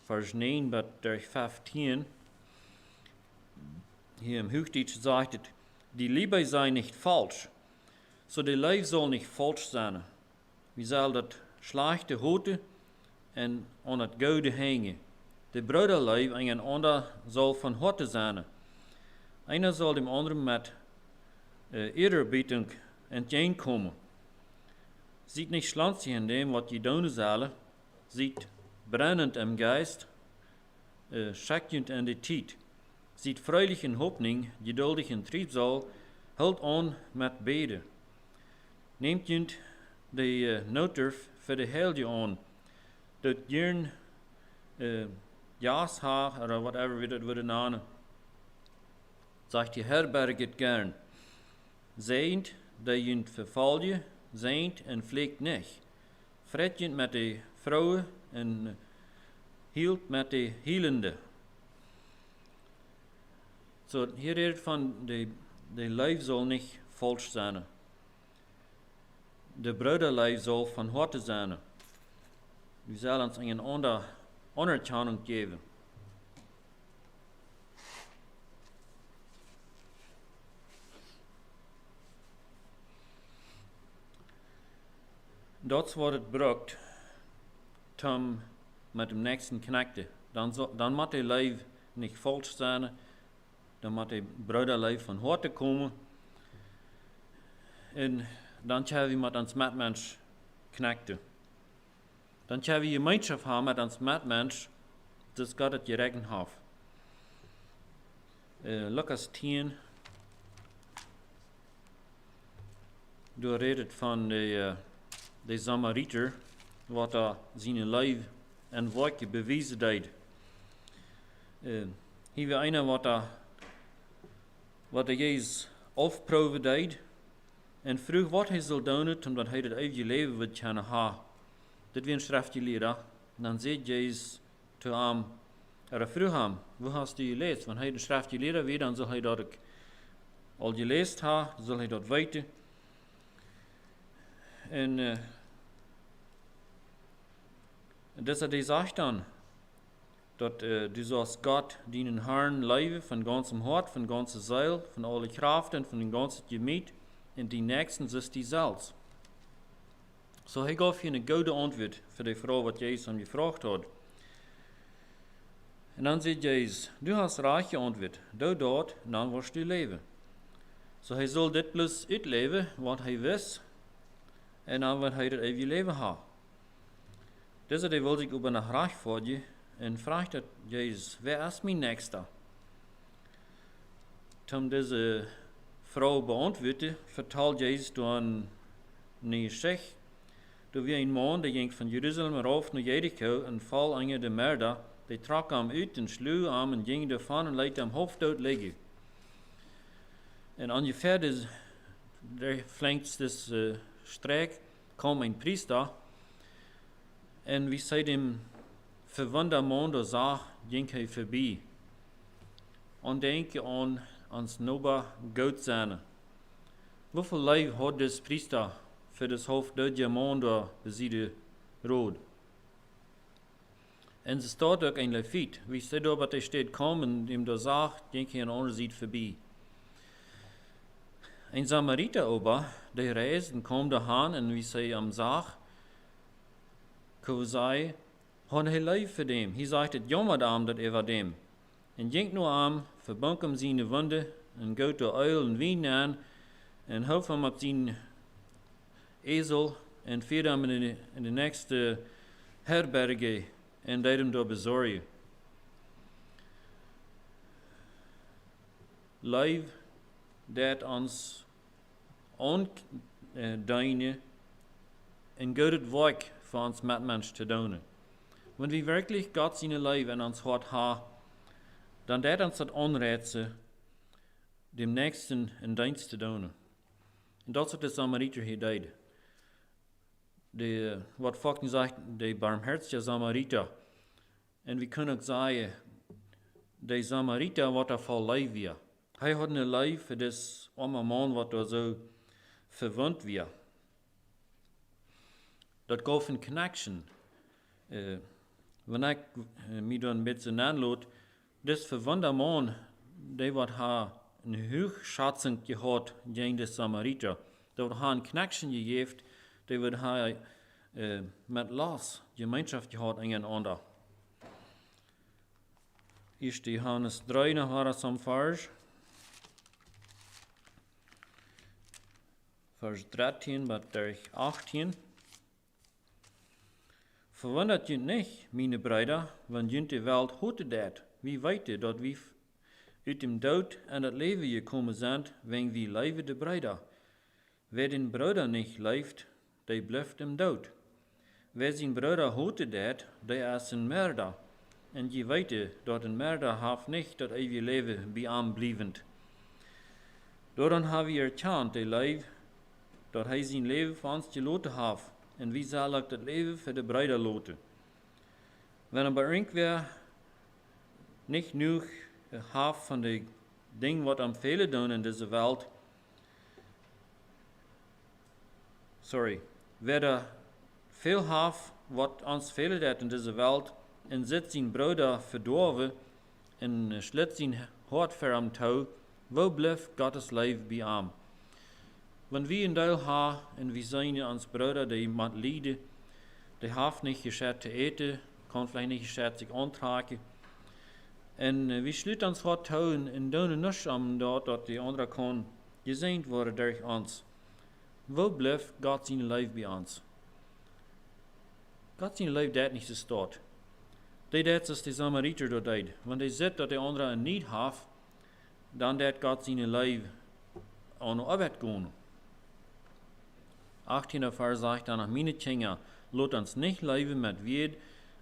Vers 9 bis 15. Hier im Hochdeutsch sagt es, die Liebe sei nicht falsch, so die Liebe soll nicht falsch sein. Wir sollen das schlechte Hote und an das Gute hängen. Die Brüderliebe einander soll von Horte sein. Einer soll dem anderen mit Ehrerbietung entgegenkommen. Sieht nicht schlanzig in dem, was die tun sollen, sieht brennend im Geist, schäkend in die Zeit. Sieht freudig in Hoffnung, geduldig in Triebsal, hält an mit Bede. Nehmt jent die Noturf für die Helge an, dat jern jas ha, oder whatever we dat würden nennen. Sagt die herberget gern. Seint, die jent verfalje, seint en pflegt nicht. Fret jent met die Frauen en hield met die Hielende. So, hier redet van de lijf zal niet falsch zijn. De bruiderlijf zal van harte zijn. We zullen ons een anerkenning geven. Dat is wat het bruikt om met de nächsten connecten. Dan moet de lijf niet falsch zijn. Dan moet de bruiderlijf van harte komen. En dan kunnen we met ons medmens connecten. Dan kunnen we gemeenschap hebben met ons medmens, dat God het geregeld heeft. Lucas 10. du redet van de Samariter, wat zijn leven en werken bewijzen deed. Hier weer einer, wat Jezus afproeven deed, en vroeg wat hij zal doen, omdat hij het eeuwige leven wil kunnen hebben. Dit weer een schriftgeleerde. En dan zei Jezus te hem, vroeg hem, hoe hast du gelezen? Want hij de schriftgeleerde weet, dan zal hij dat ook al gelezen hebben, zal hij dat weten. En dat hij zegt dan, dat du sollst Gott dienen Herrn leven van ganzem hart, van ganze Seele, van alle Kraft en van den ganzen Gemüt, en die Nächsten ist die selbst. So hij gaf hier een goede antwoord voor de vrouw wat Jezus hem gevraagd had. En dan zei Jezus, du hast recht geantwoord, doe dat, en dan wirst du leven. So hij zal dit plus uitleven, wat hij wist, en dan wordt hij het eeuwige leven hebben. Dus hij wil zich over naar recht voor je, en vraagt dat Jezus, wer is mijn Nächster? Toen deze vrouw beantwoordde, vertelt Jezus door een Geschichte. Er was een man die ging van Jeruzalem rauf naar Jericho en val aan de Mörder. Die trok hem uit en sloeg hem en ging ervan en liet hem hoofddood liggen. En ongeveer daar flanks des streek kwam een priester en wie zei hem, verwonder man, der zag, ging hij voorbij. En denk je aan ons nober Goudzane. Hoeveel lijf had des priester voor das hoofddoodje man daar bezide rood? En ze staat ook in Levit. Wie staat daar wat er steht, kom en hem daar zag, ging hij aan de andere zijde voorbij. Een Samariter aber, der reist en kwam daaraan en wie zij hem zag, kon zij, had hij lief voor dem. Hij zegt het jammer aan dat var dem. En ging nu aan, verband hem zijn wonden, en gaat door uil en wien aan, en hielp hem op zijn ezel, en vierde hem in de nächste herberge, en deed hem daar bezorgen. Lief, dat ons aandienen, en gaat het werk voor ons medmens te doen. Wenn wir wirklich Gott seine Liebe in uns Hart haben, dann wird uns das anreizen, dem Nächsten in Dienst zu tun. Und das hat der Samariter hier getan. Was Fakten sagt, der barmherzige Samariter. Und wir können auch sagen, der Samariter, was er voll Leib war. Er hat eine Leib für das arme Mann, was er so verwundet war. Das gab eine Connection. Wenn ich mich dann mit so anlot, das verwundert man, der wat eine Hochschatzung gehabt gegen den Samariter. Der wat eine Connection gegeben, der wat mit Lass Gemeinschaft gehabt einander. 1. Johannes 3 nach zum Vers. Vers 13 bis 18. Verwundert je nicht, meine Brüder, wenn jünt die Welt heute dat, wie weet je dat wir uit dem Dood en het Leben gekommen sind, wenn wir leben de Brüder. Wer den Bruder nicht leeft, der bleibt im Dood. Wer zijn Bruder heute dat, der ist ein Mörder. En je weet je dat een Mörder heeft nicht dat eeuwige Leben bij hem blijvend. Daarom hebben we erkend, der Leib, dat hij zijn leven voor ons geloten heeft. En wie zal ook dat leven voor de Brüder loten? Wenn er bei irgendwer nicht genug hat von den Dingen, was am Fehler tun in dieser Welt, wer er viel hat, was uns fehlt in dieser Welt, und sitzt sein Bruder verdorben, und schlitt sein Hort für am Tau, wo bleibt Gottes Leben bei ihm? Wenn wir ein Teil haben, und wir sehen uns Brüder, die mit Leiden, die haben nicht gescheit zu eten, kann vielleicht nicht gescheit sich antragen. Und wir schließen uns hart tun und tun nichts am dort, dass die anderen kann gesehen worden durch uns. Wo bleibt Gott sein Leben bei uns? Gott sein Leben dat nicht so stort. Die dat is die Samariter dort deed. Wenn die sieht, dass die anderen een niet haben, dann dat Gott sein Leben an Arbeit gehen. 18. Vers sagt dann, nach meine Kinder, lot uns nicht leben mit Wed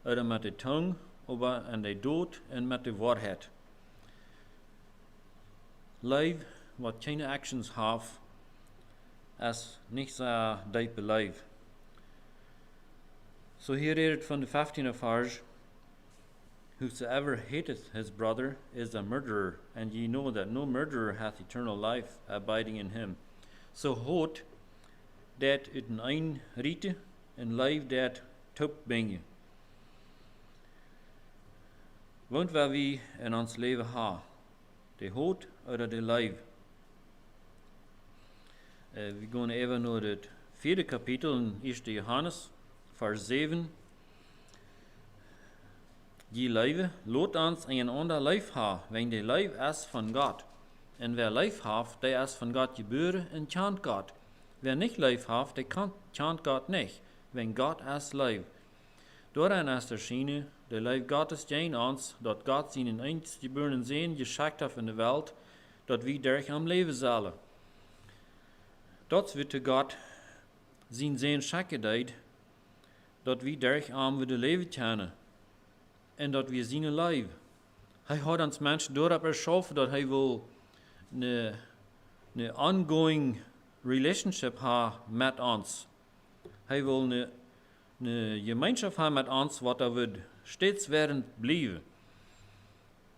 oder mit der Tongue, aber an der Tod und mit der Wahrheit. Leib, wat keine actions have, is nicht so diepe Leib. So hier redet von der 15. Vers, whosoever hateth his brother is a murderer, and ye know that no murderer hath eternal life abiding in him. So hot dat uit een ein riete en leif dat top benje. Want waar we in ons leven ha, de hout oder de leif. We gaan even naar het 4. kapitel in 1. Johannes, vers 7. Die Leive lot ons een ander lijf ha, wenn de lijf is van God. En wer lijf heeft, der is van God geboren en tjant God. Wer nicht lijf heeft, der tjant God nicht, wenn God is lijf. Daarin is der Schiene, der lijf Gottes geen ons, dat God zijn einstgeborenen Seen geschickt heeft in de Welt, dat wie durch am leven zullen. Dat wird God zijn Seen schicken deed, dat wie durch am willen leven kunnen. En dat we zijn lijf. Hij had ons mensen daarop erschaffen dat hij wil een ongoing relationship hebben met ons. Hij wil een gemeenschap hebben met ons, wat er wordt steeds werden blijven.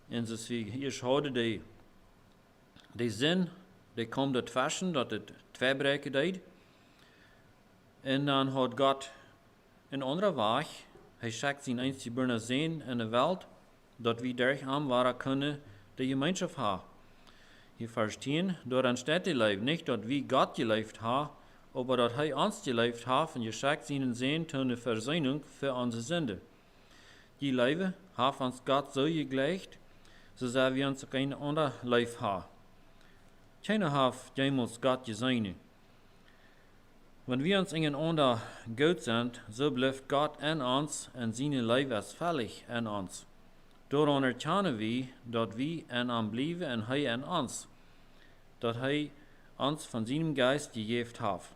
En zoals we hier houden, die zin, die komt uit fashion, dat het twee breken deed. En dan had God een andere weg. Hij schickt zijn einstgeborene Seen in de wereld, dat we durch am ware kunnen de gemeenschap hebben. Hier vers 10, door een stedt geleefd, niet dat we God geleefd hebben, maar dat hij ons geleefd heeft en geschickt zijn Seen tot de verzoening voor onze zonde. Die leven heeft ons God zo gegleicht, zodat we ons geen ander leef hebben. Keiner heeft jemals God gezien. Wenn wir uns in een ander goed zijn, so blijft God in ons en zijn leven is veilig in ons. Daarom erkennen we dat we in hem blijven en hij in ons. Dat hij ons van zijn geest gegeven heeft.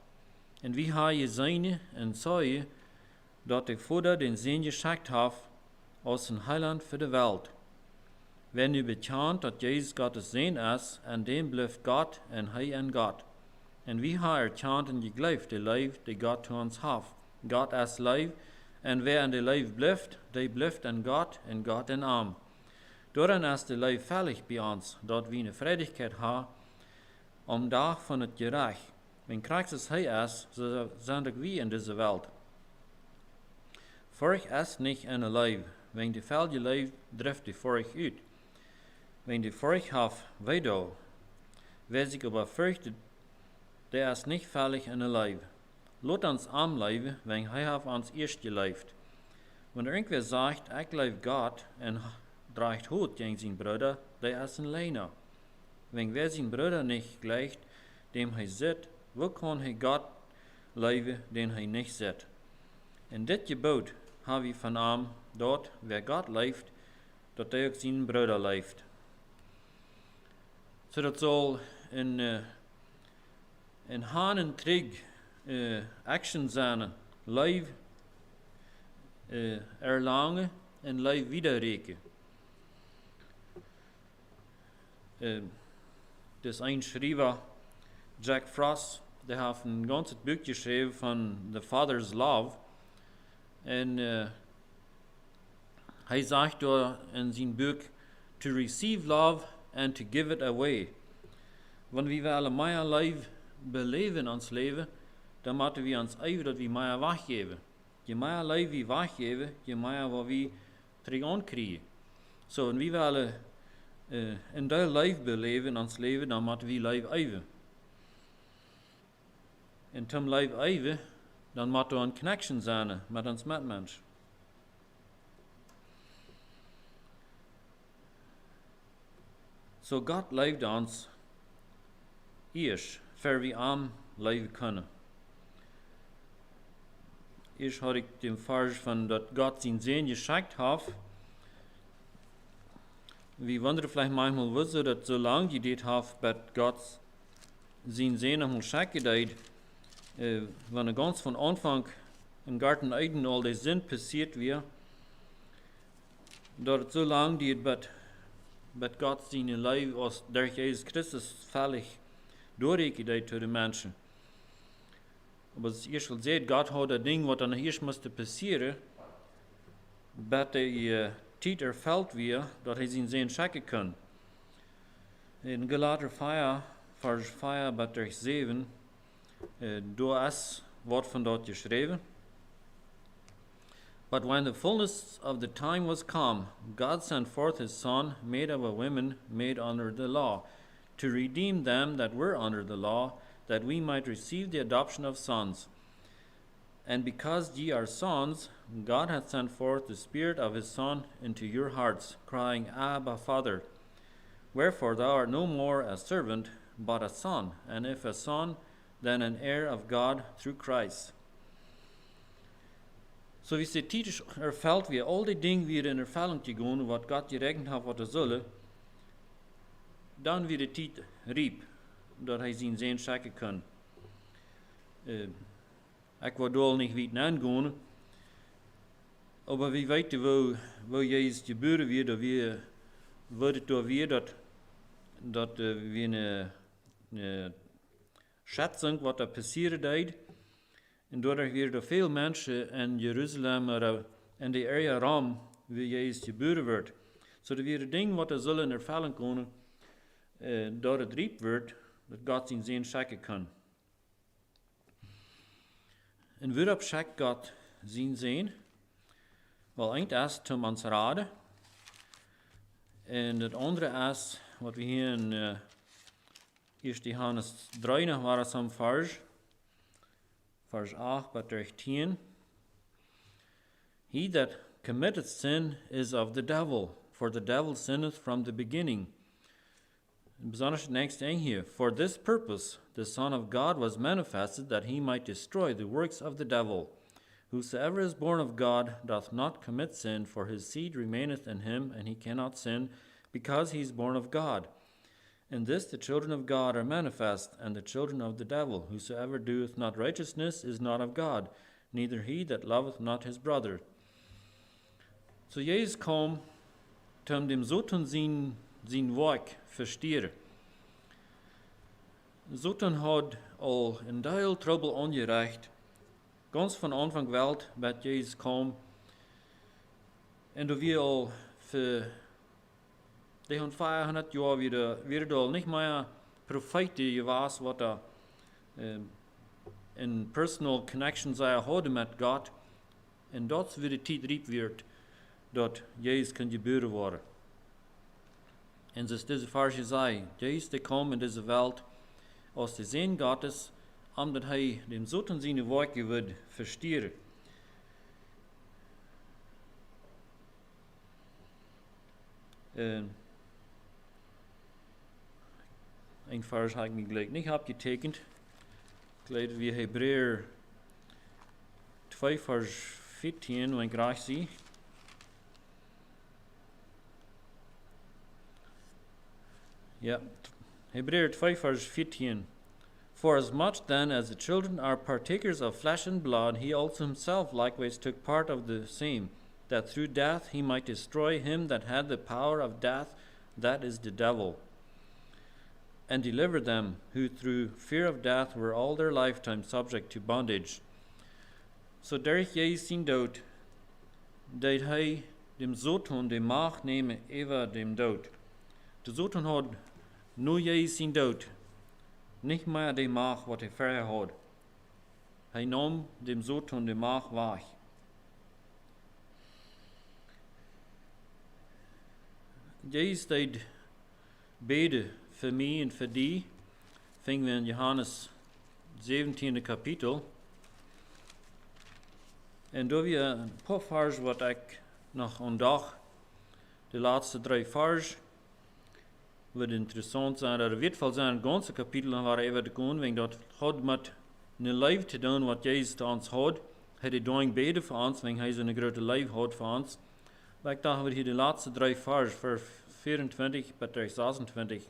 En we hebben gezien en zeggen dat de Vader den Seen geschickt heeft als een heiland voor de wereld. Wenn u bekent dat Jezus Gottes Seen is, en dem blijft God en hij in God. En wie hebben erkend en geloofd de leven die God to ons heeft. God is leven, en wer in de leven blijft, die blijft in God en God in hem. Daarin is de leven veilig bij ons, dat we een vredigheid hebben om dag van het gerecht. Wenn Christus hij is, so zijn ook we in deze wereld. Vorig is niet in de leven, wenn de velje leven drift de vorig uit. Wenn de vorig heeft, wedo, wer zich aber fürchtet, der ist nicht veilig in der Leib. Lot uns am Leibe, wenn hij uns erst geleefd. Wenn irgendwer sagt, ich leib Gott, en dreigt Hut gegen sein Bruder, der ist ein Leiner. Wenn wer sein Bruder nicht gleicht, dem hij sieht, wo kann hij Gott leiben, den hij nicht sieht? In dit Gebot haben wir von ihm, dort, wer Gott leeft, dat hij ook zijn Bruder leeft. So dat soll in Haan en Krieg action zijn, live erlangen en live wiederreken. Dus een schrijver, Jack Frost, die heeft een ganzes boek geschreven van The Father's Love. En hij zegt door in zijn boek, to receive love and to give it away. Wanneer we alle meer live beleven in ons leven, dan moeten we ons even dat we meer weggeven. Je meer live we weggeven, je meer wat we terug aankrijgen. So, wanneer we alle in dat live beleven in ons leven, dan moeten we live even. En om live even, dan moeten we een connection zijn met ons medmens. So God leeft ons eerst, voor we am leven kunnen. Eerst had ik den vers van dat God zijn Seen geschickt heeft. We wonderen vielleicht manchmal, wieso dat so lang gedauert heeft, bis Gott zijn Seen nochmal schicken deed. wanneer ganz van Anfang in Garten Eden al die zin passiert weer, dat het zo lang duurt, dat God zijn leven als door Jezus Christus veilig doorgegeven tot de mensen. Maar als eerst al zei, God had dat ding wat dan eerst moest passeren, dat de tijd ervalt weer, dat hij zijn checken kan. In Galater 5, vers 5 tot 7, door is wat van dat geschreven. But when the fullness of the time was come, God sent forth his Son, made of a woman, made under the law, to redeem them that were under the law, that we might receive the adoption of sons. And because ye are sons, God hath sent forth the Spirit of his Son into your hearts, crying, Abba, Father. Wherefore thou art no more a servant, but a son, and if a son, then an heir of God through Christ. So wie ze tijd ervalt weer al die dingen weer in ervaring te gaan, wat God gerekend heeft wat er zullen, dan weer de tijd riep, dat hij zijn zin checken kan. Ik wil daar niet weten aangaan, maar wie weet wo Jezus gebeuren weer, dat we wordt door weer dat we een schätzing wat er passieren deed. En doordat weer door veel mensen in Jeruzalem en de area ram wie Jezus geboren wordt. Zodat weer de ding wat er zullen ervallen kunnen, dat het riep wordt, dat God zijn zin checken kan. En waarop checkt God zijn zin? Wel, eind is om ons raden. En het andere is, wat we hier in 1 Johannes 3 nog waren zo'n vers 8 but 13. He that committeth sin is of the devil, for the devil sinneth from the beginning. Besonders het next thing here. For this purpose the Son of God was manifested, that he might destroy the works of the devil. Whosoever is born of God doth not commit sin, for his seed remaineth in him, and he cannot sin, because he is born of God. In this the children of God are manifest, and the children of the devil. Whosoever doeth not righteousness is not of God, neither he that loveth not his brother. So Jezus kwam om dem Satan zijn werk versteren. Satan had al een deel trouble aangericht, ganz van Anfang Welt, dat Jezus kwam. En dat we al voor 500 jaar weer al niet meer profeten geweest, wat er in personal connections hadden met God. En dat weer de tijd riep werd, dat Jezus kan gebeuren worden. En zoals deze versje zei, Jezus die kwam in deze wereld als de Zoon Gottes, omdat hij dem Satan zijn werken wil verstieren. Een vers heb ik me gelijk niet opgetekend. Ik leid wie Hebreeër 2 vers 14, wat ik graag zie. Ja, Hebreeër 2 vers 14. For as much then as the children are partakers of flesh and blood, he also himself likewise took part of the same, that through death he might destroy him that had the power of death, that is the devil, and deliver them who through fear of death were all their lifetime subject to bondage. So durch Jezus zijn dood, deed hij dem Satan de macht nemen over dem dood. De Satan had nu Jezus zijn dood niet meer de macht wat hij vorher had. Hij nam dem Satan de macht weg. Jezus deed beden voor mij en voor die. Vingen we in Johannes 17 kapitel. En door weer een paar vers wat ik nog ontdek, de laatste 3 vers, wat interessant zijn. Er weet wel zijn, het ganze kapitel waar even te komen, want dat had met een leven te doen wat Jezus te ons had. Hij deed beden voor ons, want hij zo'n grote leven had voor ons. Maar ik dacht, we hier de laatste 3 vers, vers 24 tot 26.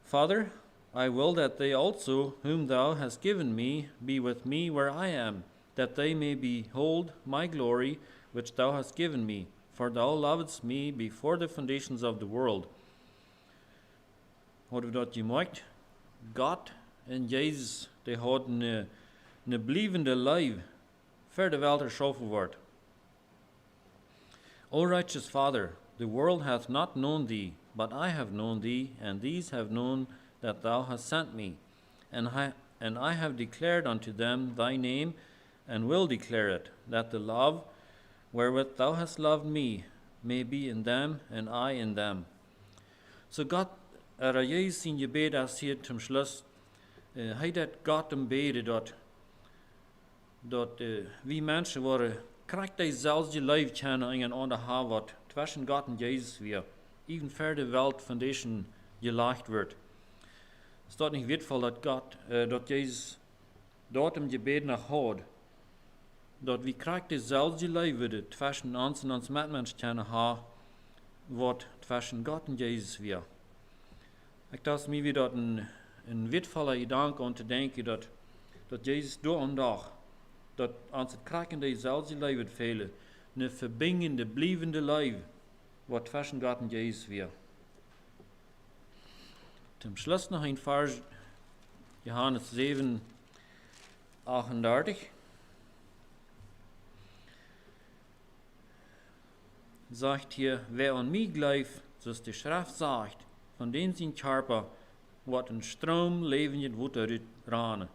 Father, I will that they also, whom thou hast given me, be with me where I am, that they may behold my glory, which thou hast given me. For thou lovedst me before the foundations of the world. Hadden we dat gemaakt? God en Jezus, die hadden een blijvende lief, verder wel erschaffen wordt. O righteous Father, the world hath not known thee, but I have known thee, and these have known that thou hast sent me. And I have declared unto them thy name, and will declare it, that the love wherewith thou hast loved me may be in them, and I in them. So God, Jezus in gebed als hier zum Schluss, hij dat God hem beden dat wie mensen worden, krijgt hij zelfs je leven kennen in een ander haar wat tussen God en Jezus weer, even verder Welt van deze gelacht wordt. Es staat niet wetvol dat Jezus dort im gebed nach had, dat wie krijgt hij zelfs je leven worden tussen ons en ons medmens kennen haar, wat tussen God en Jezus weer. Ik dacht mir weer dat een wetvolle gedanke om te denken dat Jezus door en dag, dat ons het krijgen dezelfde leven velen, een verbindende, blijvende leven, wat tussen God en Jezus weer. Zum Schluss noch ein Vers, Johannes 7, 38. Sagt hier, wer an mich glaubt, so ist die Schrift sagt, von den zijn Körper wordt een stroom levend water uit ranen.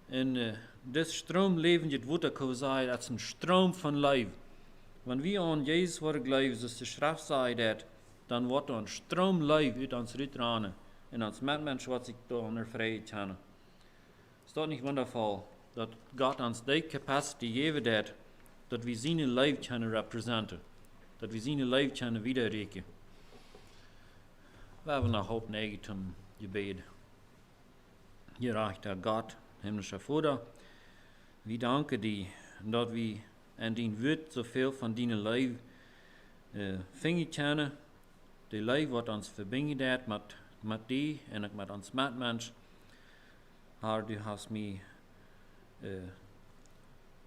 En dit stroom levend water kan zijn, dat is een stroom van leven. Wanneer we aan Jezus worden geloven, zoals de Schrift zei, dan wordt er een stroom leven uit ons ranen. En ons medmens wat zich door onder vrijheid kennen. Is dat niet wondervol, dat God ons die capacity geven dat we zijn leven kunnen representen. Dat we zijn leven kunnen wiederreiken. We hebben nog hoop neigt om gebed. Hier achter God, himmlischer Vader, we danken die dat we en die woord zoveel van die leven vingen kennen. Die leven wat ons verbindt met die en ook met ons medmens. Haar, du hast mij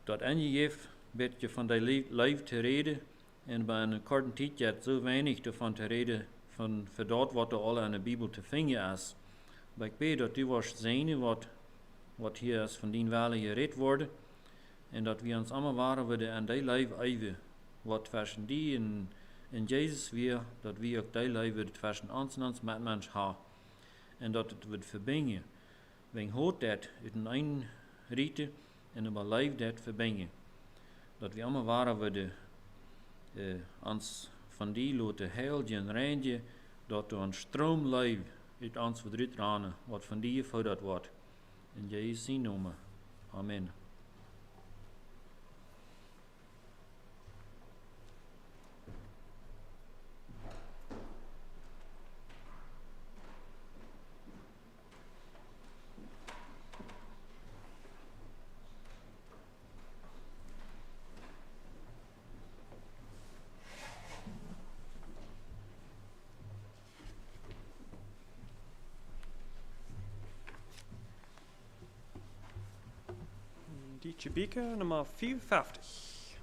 dat aangegeven, beetje van die leven te reden. En bij een korte tijd jet zo weinig ervan te reden voor dat wat er al in de Bijbel te vinden is. Maar ik bid dat u was zijn wat hier is van die welle gered worden. En dat we ons allemaal waren worden aan die leven even. Wat tussen die en Jezus weer, dat we ook die leven tussen ons en ons medmens hebben. En dat het wordt verbinden. Wij hoort dat uit een rieten en een leven dat verbinden. Dat we allemaal waren worden ons van die laten heilje en reintje, dat er een stroom leven uit ons verdriet ranen, wat van die gevorderd wordt. In Jezus zijn naam. Amen. Die Chibika Nummer 54.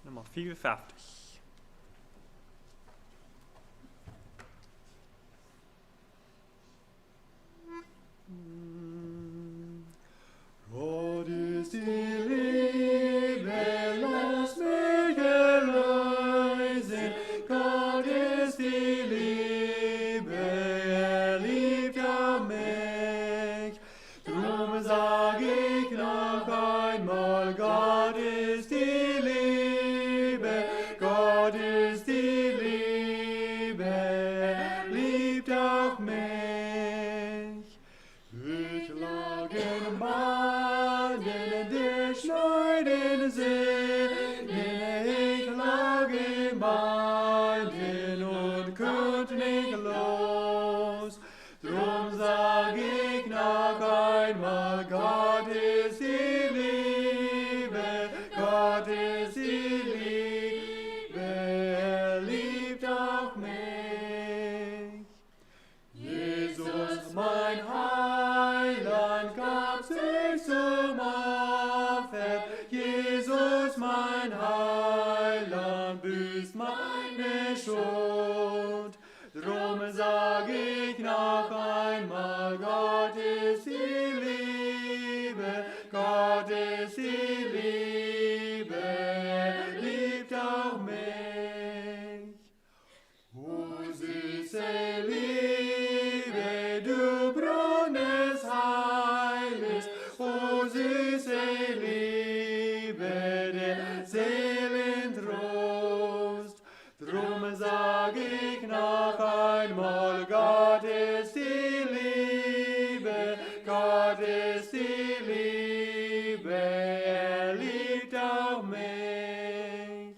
Nummer 54. Gott ist die Liebe, lass mich erlösen. Gott ist die Liebe, er liebt ja mich. Drum sag ich noch einmal, Gott ist die Liebe, Gott ist die Liebe, er liebt auch mich. Ich lag in Bahnen in der schneidenden See, ich lag in Bahnen und konnte nicht los. Drum sag ich noch einmal, Gott ist die Liebe, Gott ist die sich zum Opfer. Jesus, mein Heiland, büßt meine Schuld. Drum sag ich noch einmal, Gott ist die Liebe, Gott ist die Liebe, er liebt auch mich. O süße Liebe, du Brunnen des Heiles, o süße Liebe, der Seelen Trost. Drum sag ich noch einmal, Gott ist die Liebe, Gott ist die Liebe, er liebt auch mich.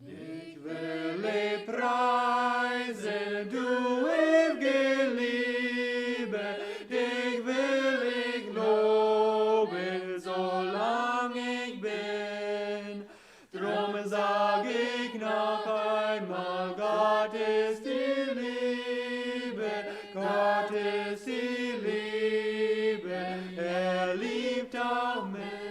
Ich will dich preisen, du ewige Liebe, dich will ich loben, solang ich bin. Drum sag ich noch einmal, Gott ist die Liebe, Gott ist die Liebe, er liebt auch mich.